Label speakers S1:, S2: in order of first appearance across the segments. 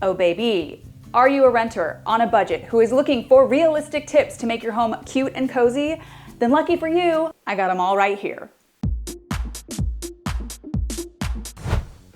S1: Oh baby, are you a renter on a budget who is looking for realistic tips to make your home cute and cozy? Then lucky for you, I got them all right here.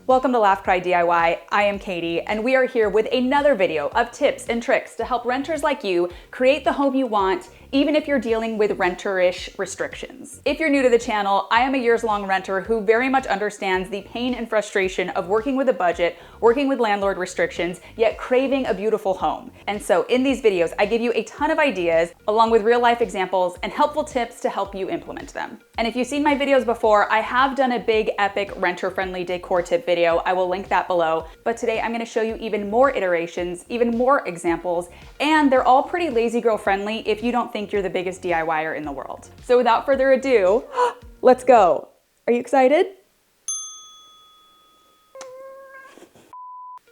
S1: Welcome to Laugh Cry DIY. I am Katie, and we are here with another video of tips and tricks to help renters like you create the home you want, even if you're dealing with renter-ish restrictions. If you're new to the channel, I am a years-long renter who very much understands the pain and frustration of working with a budget, working with landlord restrictions, yet craving a beautiful home. And so in these videos, I give you a ton of ideas, along with real-life examples and helpful tips to help you implement them. And if you've seen my videos before, I have done a big, epic, renter-friendly decor tip video. I will link that below. But today I'm gonna show you even more iterations, even more examples, and they're all pretty lazy girl friendly if you don't think you're the biggest DIYer in the world. So without further ado, let's go. Are you excited?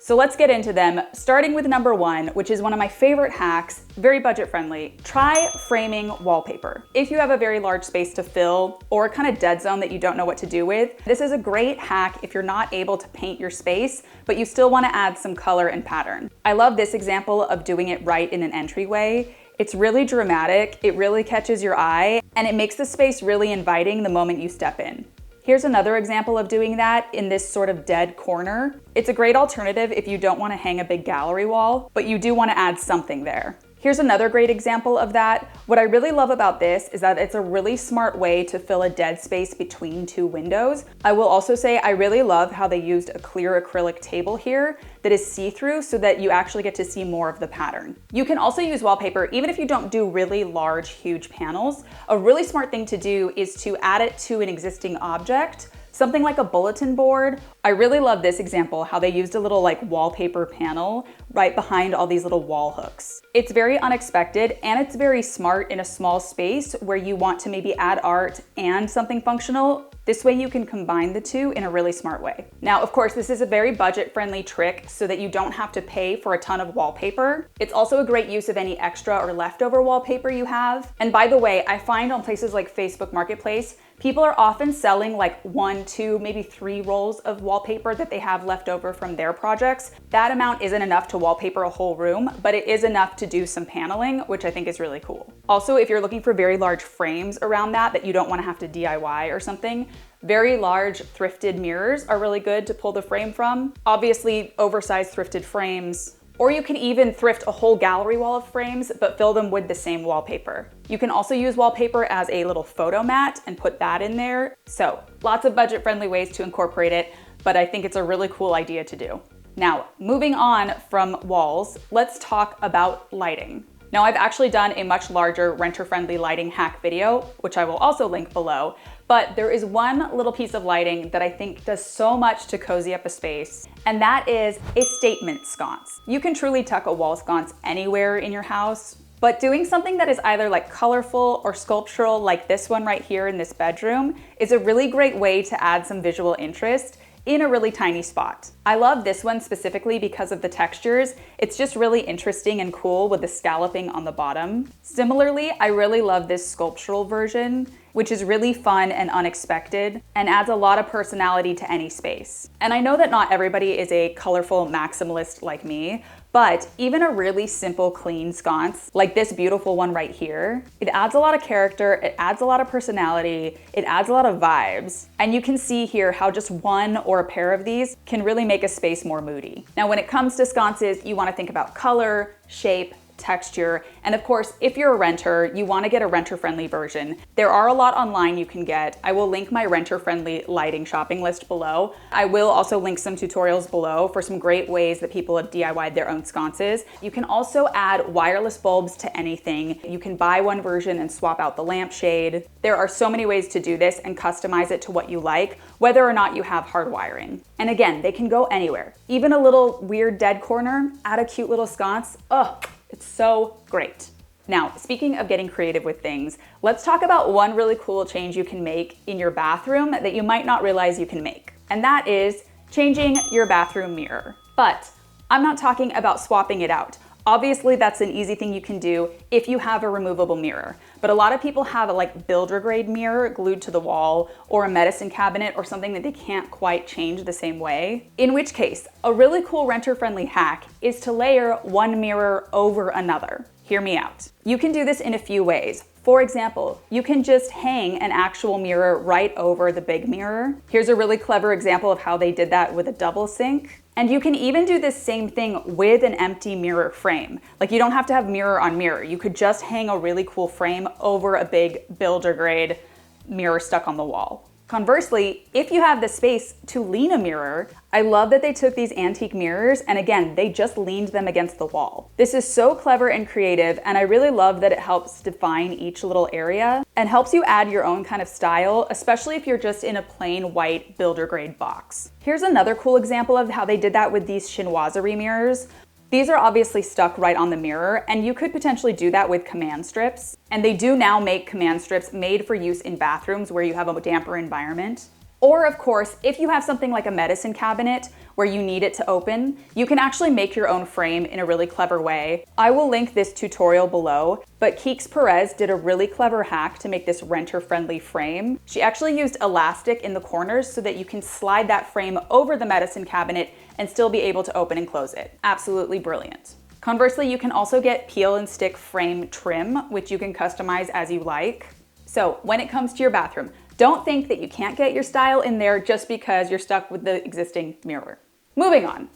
S1: So let's get into them, starting with number one, which is one of my favorite hacks, very budget friendly. Try framing wallpaper. If you have a very large space to fill or a kind of dead zone that you don't know what to do with, this is a great hack if you're not able to paint your space, but you still want to add some color and pattern. I love this example of doing it right in an entryway. It's really dramatic, it really catches your eye, and it makes the space really inviting the moment you step in. Here's another example of doing that in this sort of dead corner. It's a great alternative if you don't want to hang a big gallery wall, but you do want to add something there. Here's another great example of that. What I really love about this is that it's a really smart way to fill a dead space between two windows. I will also say I really love how they used a clear acrylic table here that is see-through so that you actually get to see more of the pattern. You can also use wallpaper even if you don't do really large, huge panels. A really smart thing to do is to add it to an existing object, something like a bulletin board. I really love this example, how they used a little like wallpaper panel right behind all these little wall hooks. It's very unexpected and it's very smart in a small space where you want to maybe add art and something functional. This way you can combine the two in a really smart way. Now, of course, this is a very budget-friendly trick so that you don't have to pay for a ton of wallpaper. It's also a great use of any extra or leftover wallpaper you have. And by the way, I find on places like Facebook Marketplace, people are often selling like 1, 2, maybe 3 rolls of wallpaper that they have left over from their projects. That amount isn't enough to wallpaper a whole room, but it is enough to do some paneling, which I think is really cool. Also, if you're looking for very large frames around that you don't want to have to DIY or something, very large thrifted mirrors are really good to pull the frame from. Obviously, oversized thrifted frames, or you can even thrift a whole gallery wall of frames, but fill them with the same wallpaper. You can also use wallpaper as a little photo mat and put that in there. So lots of budget-friendly ways to incorporate it, but I think it's a really cool idea to do. Now, moving on from walls, let's talk about lighting. Now, I've actually done a much larger renter-friendly lighting hack video, which I will also link below, but there is one little piece of lighting that I think does so much to cozy up a space, and that is a statement sconce. You can truly tuck a wall sconce anywhere in your house, but doing something that is either like colorful or sculptural, like this one right here in this bedroom, is a really great way to add some visual interest in a really tiny spot. I love this one specifically because of the textures. It's just really interesting and cool with the scalloping on the bottom. Similarly, I really love this sculptural version, which is really fun and unexpected and adds a lot of personality to any space. And I know that not everybody is a colorful maximalist like me, but even a really simple, clean sconce, like this beautiful one right here, it adds a lot of character, it adds a lot of personality, it adds a lot of vibes. And you can see here how just one or a pair of these can really make a space more moody. Now, when it comes to sconces, you wanna think about color, shape, texture, and of course, if you're a renter, you want to get a renter-friendly version. There are a lot online you can get. I will link my renter-friendly lighting shopping list below. I will also link some tutorials below for some great ways that people have DIY'd their own sconces. You can also add wireless bulbs to anything. You can buy one version and swap out the lampshade. There are so many ways to do this and customize it to what you like, whether or not you have hard wiring. And again, they can go anywhere. Even a little weird dead corner, add a cute little sconce. Oh, it's so great. Now, speaking of getting creative with things, let's talk about one really cool change you can make in your bathroom that you might not realize you can make. And that is changing your bathroom mirror. But I'm not talking about swapping it out. Obviously, that's an easy thing you can do if you have a removable mirror, but a lot of people have a builder grade mirror glued to the wall or a medicine cabinet or something that they can't quite change the same way. In which case, a really cool renter-friendly hack is to layer one mirror over another. Hear me out. You can do this in a few ways. For example, you can just hang an actual mirror right over the big mirror. Here's a really clever example of how they did that with a double sink. And you can even do this same thing with an empty mirror frame. You don't have to have mirror on mirror. You could just hang a really cool frame over a big builder grade mirror stuck on the wall. Conversely, if you have the space to lean a mirror, I love that they took these antique mirrors and again, they just leaned them against the wall. This is so clever and creative, and I really love that it helps define each little area and helps you add your own kind of style, especially if you're just in a plain white builder grade box. Here's another cool example of how they did that with these chinoiserie mirrors. These are obviously stuck right on the mirror, and you could potentially do that with command strips. And they do now make command strips made for use in bathrooms where you have a damper environment. Or of course, if you have something like a medicine cabinet where you need it to open, you can actually make your own frame in a really clever way. I will link this tutorial below, but Keeks Perez did a really clever hack to make this renter-friendly frame. She actually used elastic in the corners so that you can slide that frame over the medicine cabinet and still be able to open and close it. Absolutely brilliant. Conversely, you can also get peel and stick frame trim, which you can customize as you like. So when it comes to your bathroom, don't think that you can't get your style in there just because you're stuck with the existing mirror. Moving on,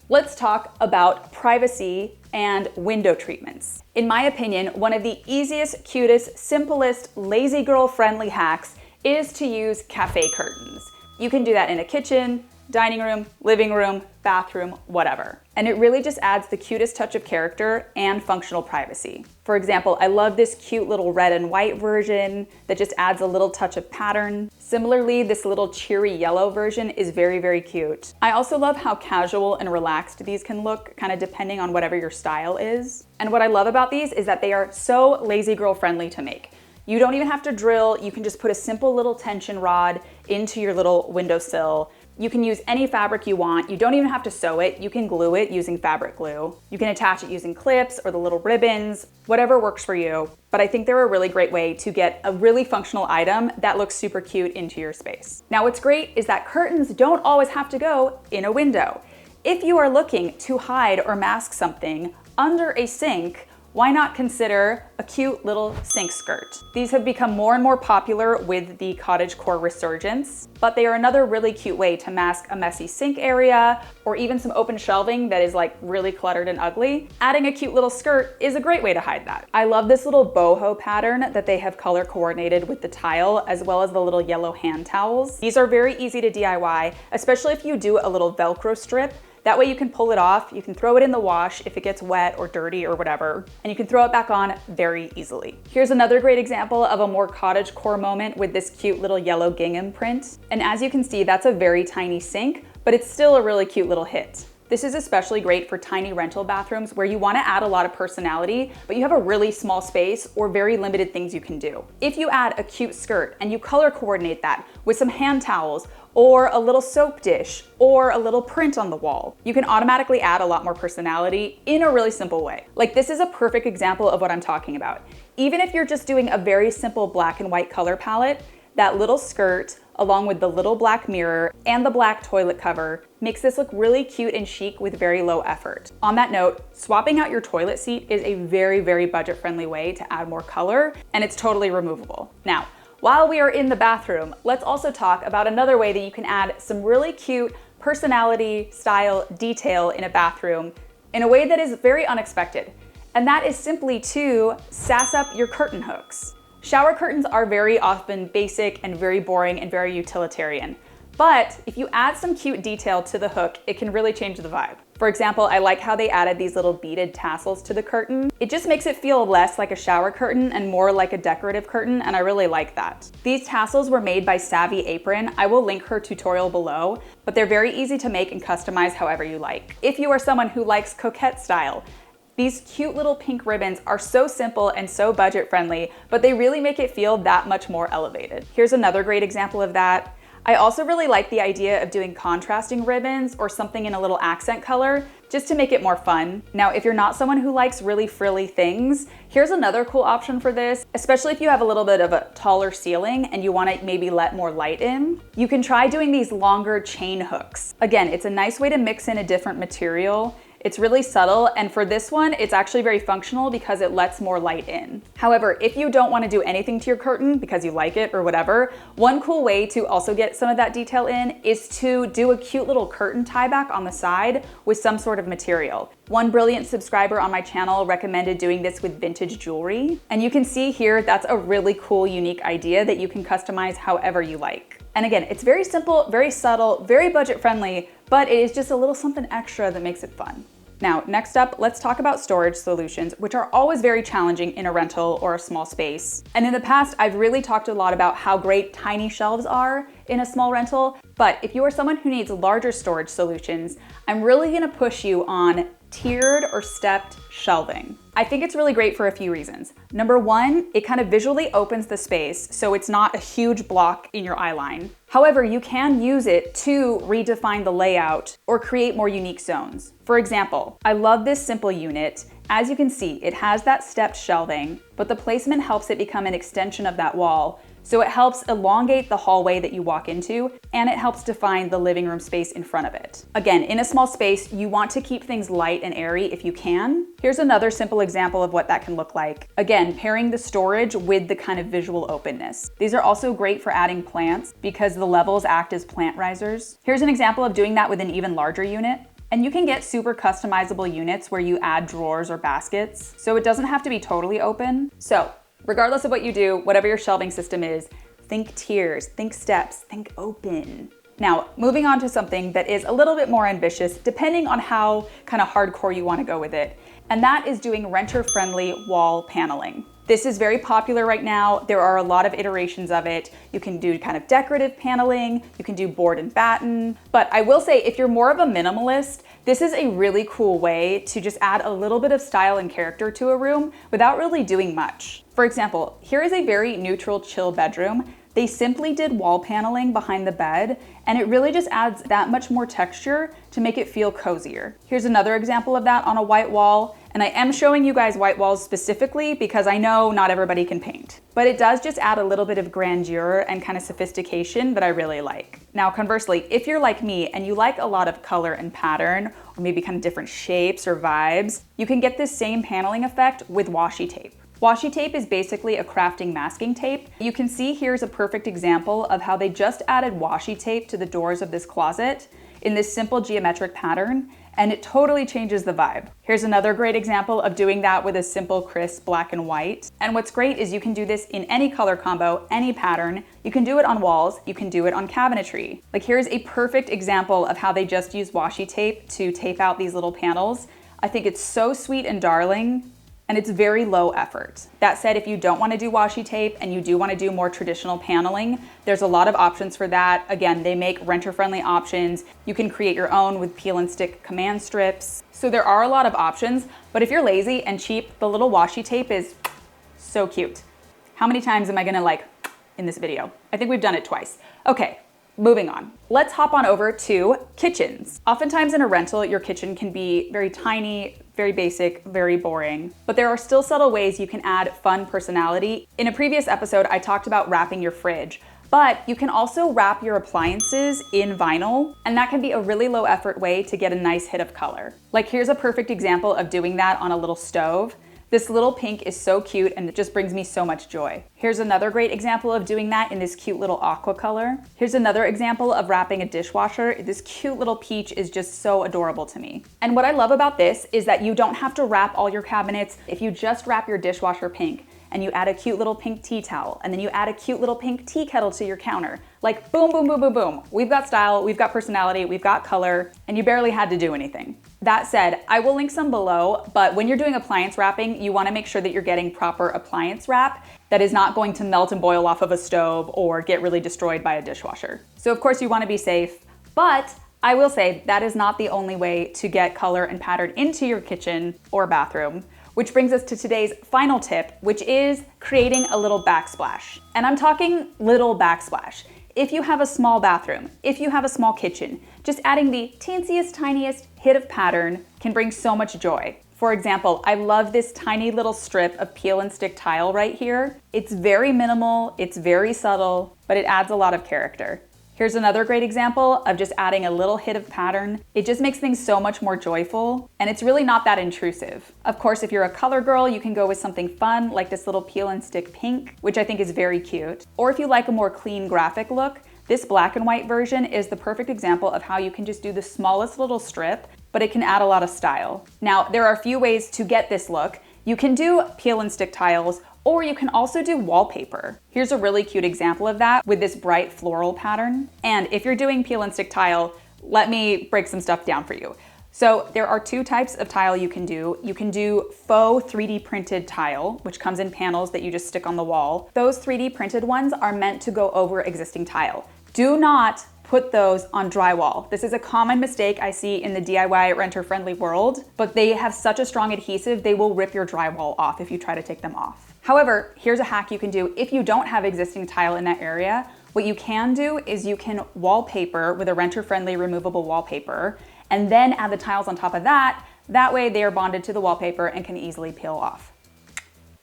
S1: let's talk about privacy and window treatments. In my opinion, one of the easiest, cutest, simplest, lazy girl friendly hacks is to use cafe curtains. You can do that in a kitchen, dining room, living room, bathroom, whatever. And it really just adds the cutest touch of character and functional privacy. For example, I love this cute little red and white version that just adds a little touch of pattern. Similarly, this little cheery yellow version is very, very cute. I also love how casual and relaxed these can look, kind of depending on whatever your style is. And what I love about these is that they are so lazy girl friendly to make. You don't even have to drill, you can just put a simple little tension rod into your little windowsill. You can use any fabric you want. You don't even have to sew it. You can glue it using fabric glue. You can attach it using clips or the little ribbons, whatever works for you. But I think they're a really great way to get a really functional item that looks super cute into your space. Now, what's great is that curtains don't always have to go in a window. If you are looking to hide or mask something under a sink, why not consider a cute little sink skirt? These have become more and more popular with the cottagecore resurgence, but they are another really cute way to mask a messy sink area or even some open shelving that is really cluttered and ugly. Adding a cute little skirt is a great way to hide that. I love this little boho pattern that they have color coordinated with the tile as well as the little yellow hand towels. These are very easy to DIY, especially if you do a little Velcro strip. That way you can pull it off, you can throw it in the wash if it gets wet or dirty or whatever, and you can throw it back on very easily. Here's another great example of a more cottagecore moment with this cute little yellow gingham print. And as you can see, that's a very tiny sink, but it's still a really cute little hit. This is especially great for tiny rental bathrooms where you want to add a lot of personality, but you have a really small space or very limited things you can do. If you add a cute skirt and you color coordinate that with some hand towels or a little soap dish or a little print on the wall, you can automatically add a lot more personality in a really simple way. This is a perfect example of what I'm talking about. Even if you're just doing a very simple black and white color palette, that little skirt along with the little black mirror and the black toilet cover makes this look really cute and chic with very low effort. On that note, swapping out your toilet seat is a very, very budget-friendly way to add more color, and it's totally removable. Now, while we are in the bathroom, let's also talk about another way that you can add some really cute personality, style, detail in a bathroom in a way that is very unexpected. And that is simply to sass up your curtain hooks. Shower curtains are very often basic and very boring and very utilitarian. But if you add some cute detail to the hook, it can really change the vibe. For example, I like how they added these little beaded tassels to the curtain. It just makes it feel less like a shower curtain and more like a decorative curtain, and I really like that. These tassels were made by Savvy Apron. I will link her tutorial below, but they're very easy to make and customize however you like. If you are someone who likes coquette style, these cute little pink ribbons are so simple and so budget friendly, but they really make it feel that much more elevated. Here's another great example of that. I also really like the idea of doing contrasting ribbons or something in a little accent color just to make it more fun. Now, if you're not someone who likes really frilly things, here's another cool option for this, especially if you have a little bit of a taller ceiling and you want to maybe let more light in. You can try doing these longer chain hooks. Again, it's a nice way to mix in a different material. It's really subtle, and for this one, it's actually very functional because it lets more light in. However, if you don't want to do anything to your curtain because you like it or whatever, one cool way to also get some of that detail in is to do a cute little curtain tie back on the side with some sort of material. One brilliant subscriber on my channel recommended doing this with vintage jewelry, and you can see here that's a really cool, unique idea that you can customize however you like. And again, it's very simple, very subtle, very budget friendly, but it is just a little something extra that makes it fun. Now, next up, let's talk about storage solutions, which are always very challenging in a rental or a small space. And in the past, I've really talked a lot about how great tiny shelves are in a small rental, but if you are someone who needs larger storage solutions, I'm really gonna push you on tiered or stepped shelving. I think it's really great for a few reasons. Number one, it kind of visually opens the space so it's not a huge block in your eye line. However, you can use it to redefine the layout or create more unique zones. For example, I love this simple unit. As you can see, it has that stepped shelving, but the placement helps it become an extension of that wall. So it helps elongate the hallway that you walk into, and it helps define the living room space in front of it. Again, in a small space, you want to keep things light and airy if you can. Here's another simple example of what that can look like. Again, pairing the storage with the kind of visual openness. These are also great for adding plants because the levels act as plant risers. Here's an example of doing that with an even larger unit. And you can get super customizable units where you add drawers or baskets, so it doesn't have to be totally open. So, regardless of what you do, whatever your shelving system is, think tiers, think steps, think open. Now, moving on to something that is a little bit more ambitious, depending on how kind of hardcore you want to go with it, and that is doing renter-friendly wall paneling. This is very popular right now. There are a lot of iterations of it. You can do kind of decorative paneling, you can do board and batten, but I will say if you're more of a minimalist, this is a really cool way to just add a little bit of style and character to a room without really doing much. For example, here is a very neutral, chill bedroom. They simply did wall paneling behind the bed, and it really just adds that much more texture to make it feel cozier. Here's another example of that on a white wall, and I am showing you guys white walls specifically because I know not everybody can paint. But it does just add a little bit of grandeur and kind of sophistication that I really like. Now, conversely, if you're like me and you like a lot of color and pattern, or maybe kind of different shapes or vibes, you can get this same paneling effect with washi tape. Washi tape is basically a crafting masking tape. You can see here's a perfect example of how they just added washi tape to the doors of this closet in this simple geometric pattern, and it totally changes the vibe. Here's another great example of doing that with a simple, crisp black and white. And what's great is you can do this in any color combo, any pattern. You can do it on walls, you can do it on cabinetry. Like here's a perfect example of how they just use washi tape to tape out these little panels. I think it's so sweet and darling, and it's very low effort. That said, if you don't want to do washi tape and you do want to do more traditional paneling, there's a lot of options for that. Again, they make renter-friendly options. You can create your own with peel and stick command strips. So there are a lot of options, but if you're lazy and cheap, the little washi tape is so cute. How many times am I gonna like in this video? I think we've done it twice. Okay. Moving on. Let's hop on over to kitchens. Oftentimes in a rental, your kitchen can be very tiny, very basic, very boring, but there are still subtle ways you can add fun personality. In a previous episode, I talked about wrapping your fridge, but you can also wrap your appliances in vinyl, and that can be a really low effort way to get a nice hit of color. Like here's a perfect example of doing that on a little stove. This little pink is so cute and it just brings me so much joy. Here's another great example of doing that in this cute little aqua color. Here's another example of wrapping a dishwasher. This cute little peach is just so adorable to me. And what I love about this is that you don't have to wrap all your cabinets. If you just wrap your dishwasher pink and you add a cute little pink tea towel and then you add a cute little pink tea kettle to your counter, like boom, boom, boom, boom, boom. We've got style, we've got personality, we've got color, and you barely had to do anything. That said, I will link some below, but when you're doing appliance wrapping, you wanna make sure that you're getting proper appliance wrap that is not going to melt and boil off of a stove or get really destroyed by a dishwasher. So of course you wanna be safe, but I will say that is not the only way to get color and pattern into your kitchen or bathroom. Which brings us to today's final tip, which is creating a little backsplash. And I'm talking little backsplash. If you have a small bathroom, if you have a small kitchen, just adding the teensiest, tiniest hit of pattern can bring so much joy. For example, I love this tiny little strip of peel and stick tile right here. It's very minimal, it's very subtle, but it adds a lot of character. Here's another great example of just adding a little hit of pattern. It just makes things so much more joyful, and it's really not that intrusive. Of course, if you're a color girl, you can go with something fun like this little peel and stick pink, which I think is very cute. Or if you like a more clean graphic look, this black and white version is the perfect example of how you can just do the smallest little strip, but it can add a lot of style. Now, there are a few ways to get this look. You can do peel and stick tiles, or you can also do wallpaper. Here's a really cute example of that with this bright floral pattern. And if you're doing peel and stick tile, let me break some stuff down for you. So there are two types of tile you can do. You can do faux 3D printed tile, which comes in panels that you just stick on the wall. Those 3D printed ones are meant to go over existing tile. Do not put those on drywall. This is a common mistake I see in the DIY renter-friendly world, but they have such a strong adhesive, they will rip your drywall off if you try to take them off. However, here's a hack you can do if you don't have existing tile in that area. What you can do is you can wallpaper with a renter-friendly removable wallpaper, and then add the tiles on top of that. That way they are bonded to the wallpaper and can easily peel off.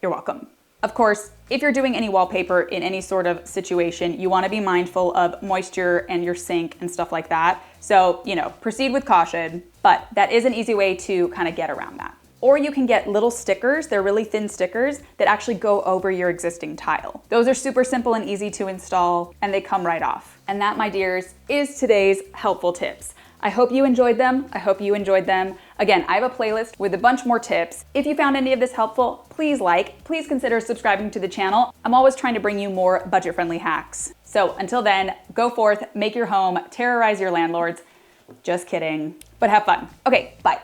S1: You're welcome. Of course, if you're doing any wallpaper in any sort of situation, you want to be mindful of moisture and your sink and stuff like that. So, proceed with caution, but that is an easy way to kind of get around that. Or you can get little stickers, they're really thin stickers that actually go over your existing tile. Those are super simple and easy to install, and they come right off. And that, my dears, is today's helpful tips. I hope you enjoyed them. Again, I have a playlist with a bunch more tips. If you found any of this helpful, please consider subscribing to the channel. I'm always trying to bring you more budget-friendly hacks. So until then, go forth, make your home, terrorize your landlords. Just kidding, but have fun. Okay, bye.